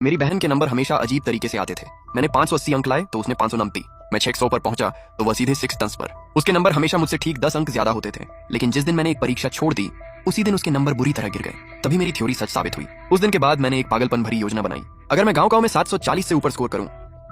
मेरी बहन के नंबर हमेशा अजीब तरीके से आते थे। मैंने 580 अंक लाए तो उसने 590। मैं 600 पर पहुंचा तो वह सीधे 6 टन्स पर। उसके नंबर हमेशा मुझसे ठीक 10 अंक ज्यादा होते थे। लेकिन जिस दिन मैंने एक परीक्षा छोड़ दी उसी दिन उसके नंबर बुरी तरह गिर गए। तभी मेरी थ्योरी सच साबित हुई। उस दिन के बाद मैंने एक पागलपन भरी योजना बनाई। अगर मैं गांव में 740 से ऊपर स्कोर करूं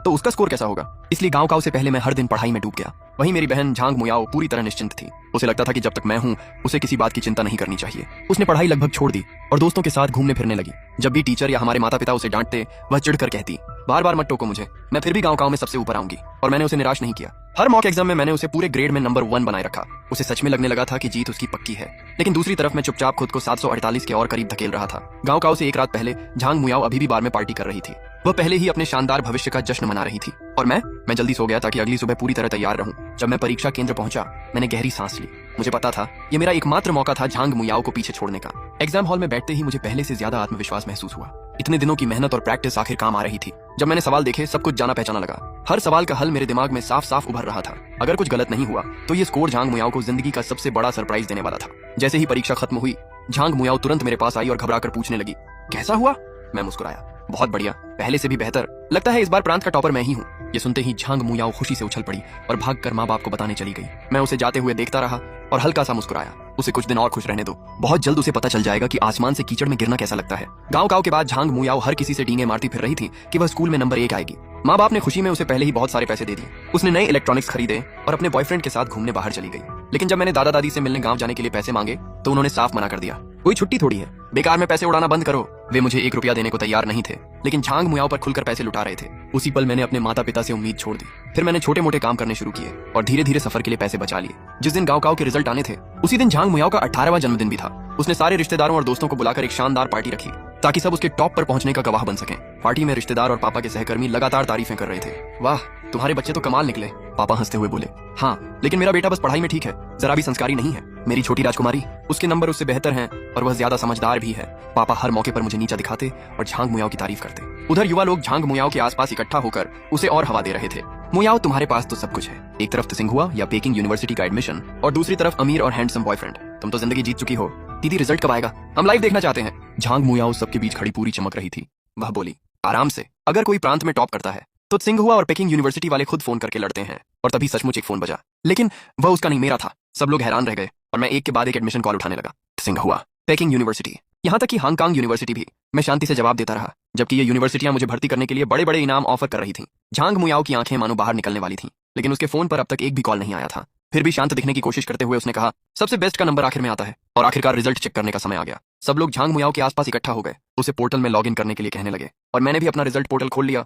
तो उसका स्कोर कैसा होगा। इसलिए गांव से पहले मैं हर दिन पढ़ाई में डूब गया। वहीं मेरी बहन झांग मुयाओ पूरी तरह निश्चिंत थी। उसे लगता था कि जब तक मैं हूं उसे किसी बात की चिंता नहीं करनी चाहिए। उसने पढ़ाई लगभग छोड़ दी और दोस्तों के साथ घूमने फिरने लगी। जब भी टीचर या हमारे माता पिता उसे डांटते वह चिढ़कर कहती, बार बार मत टोको मुझे, मैं फिर भी गांव में सबसे ऊपर आऊंगी। और मैंने उसे निराश नहीं किया। हर मॉक एग्जाम में मैंने उसे पूरे ग्रेड में नंबर 1 बनाए रखा। उसे सच में लगने लगा था कि जीत उसकी पक्की है। लेकिन दूसरी तरफ मैं चुपचाप खुद को 748 के और करीब धकेल रहा था। गांव से एक रात पहले झांग मुयाओ अभी भी बार में पार्टी कर रही थी। वह पहले ही अपने शानदार भविष्य का जश्न मना रही थी। और मैं जल्दी सो गया ताकि अगली सुबह पूरी तरह तैयार रहूं। जब मैं परीक्षा केंद्र पहुंचा मैंने गहरी सांस ली। मुझे पता था ये मेरा एकमात्र मौका था झांग मुयाओ को पीछे छोड़ने का। एग्जाम हॉल में बैठते ही मुझे पहले से ज्यादा आत्मविश्वास महसूस हुआ। इतने दिनों की मेहनत और प्रैक्टिस आखिर काम आ रही थी। जब मैंने सवाल देखे सब कुछ जाना पहचाना लगा। हर सवाल का हल मेरे दिमाग में साफ साफ उभर रहा था। अगर कुछ गलत नहीं हुआ तो ये स्कोर झांग मुयाओ को जिंदगी का सबसे बड़ा सरप्राइज देने वाला था। जैसे ही परीक्षा खत्म हुई झांग मुयाओ तुरंत मेरे पास आई और घबराकर पूछने लगी, कैसा हुआ। मैं मुस्कुराया, बहुत बढ़िया, पहले से भी बेहतर। लगता है इस बार प्रांत का टॉपर मैं ही हूँ। ये सुनते ही झांग मुयाओ खुशी से उछल पड़ी और भागकर माँ बाप को बताने चली गई। मैं उसे जाते हुए देखता रहा और हल्का सा मुस्कुराया। उसे कुछ दिन और खुश रहने दो, बहुत जल्द उसे पता चल जाएगा कि आसमान से कीचड़ में गिरना कैसा लगता है। गांव के बाद झांग मुयाओ हर किसी से डींगे मारती फिर रही थी कि वह स्कूल में नंबर 1 आएगी। माँ बाप ने खुशी में उसे पहले ही बहुत सारे पैसे दे दिए। उसने नए इलेक्ट्रॉनिक्स खरीदे और अपने बॉयफ्रेंड के साथ घूमने बाहर चली गई। लेकिन जब मैंने दादा दादी से मिलने गांव जाने के लिए पैसे मांगे तो उन्होंने साफ मना कर दिया। कोई छुट्टी थोड़ी है, बेकार में पैसे उड़ाना बंद करो। वे मुझे 1 रुपया देने को तैयार नहीं थे, लेकिन झांग मुयाओ पर खुलकर पैसे लुटा रहे थे। उसी पल मैंने अपने माता पिता से उम्मीद छोड़ दी। फिर मैंने छोटे मोटे काम करने शुरू किए और धीरे धीरे सफर के लिए पैसे बचा लिए। जिस दिन गांव के रिजल्ट आने थे उसी दिन झांग मुयाओ का 18वां जन्मदिन भी था। उसने सारे रिश्तेदारों और दोस्तों को बुलाकर एक शानदार पार्टी रखी ताकि सब उसके टॉप पर पहुंचने का गवाह बन सकें। पार्टी में रिश्तेदार और पापा के सहकर्मी लगातार तारीफें कर रहे थे। वाह, तुम्हारे बच्चे तो कमाल निकले, पापा हंसते हुए बोले। हाँ, लेकिन मेरा बेटा बस पढ़ाई में ठीक है, जरा भी संस्कारी नहीं है। मेरी छोटी राजकुमारी, उसके नंबर उससे बेहतर हैं और वह ज्यादा समझदार भी है। पापा हर मौके पर मुझे नीचा दिखाते और झांग मुयाओ की तारीफ करते। उधर युवा लोग झांग मुयाओ के आसपास इकट्ठा होकर उसे और हवा दे रहे थे। मुयाओ, तुम्हारे पास तो सब कुछ है। एक तरफ त्सिंगहुआ या पेकिंग यूनिवर्सिटी का एडमिशन और दूसरी तरफ अमीर और हैंडसम बॉयफ्रेंड। तुम तो जिंदगी जीत चुकी हो। दीदी, रिजल्ट कब आएगा, हम लाइव देखना चाहते हैं। झांग मुयाओ सबके बीच खड़ी पूरी चमक रही थी। वह बोली, आराम से, अगर कोई प्रांत में टॉप करता है तो त्सिंगहुआ और पेकिंग यूनिवर्सिटी वाले खुद फोन करके लड़ते हैं। और तभी सचमुच एक फोन बजा, लेकिन वह उसका नहीं, मेरा था। सब लोग हैरान रह गए और मैं एक के बाद एक एडमिशन कॉल उठाने लगा। त्सिंगहुआ, पेकिंग यूनिवर्सिटी, यहाँ तक कि हांगकांग यूनिवर्सिटी भी। मैं शांति से जवाब देता रहा, जबकि ये यूनिवर्सिटियां मुझे भर्ती करने के लिए बड़े बड़े इनाम ऑफर कर रही थीं। झांग मुयाओ की आंखें मानो बाहर निकलने वाली थीं, लेकिन उसके फोन पर अब तक एक भी कॉल नहीं आया था। फिर भी शांत दिखने की कोशिश करते हुए उसने कहा, सबसे बेस्ट का नंबर आखिर में आता है। और आखिरकार रिजल्ट चेक करने का समय आ गया। सब लोग झांग मुयाओ के आसपास इकट्ठा हो गए। उसे पोर्टल में लॉग इन करने के लिए कहने लगे और मैंने भी अपना रिजल्ट पोर्टल खोल लिया।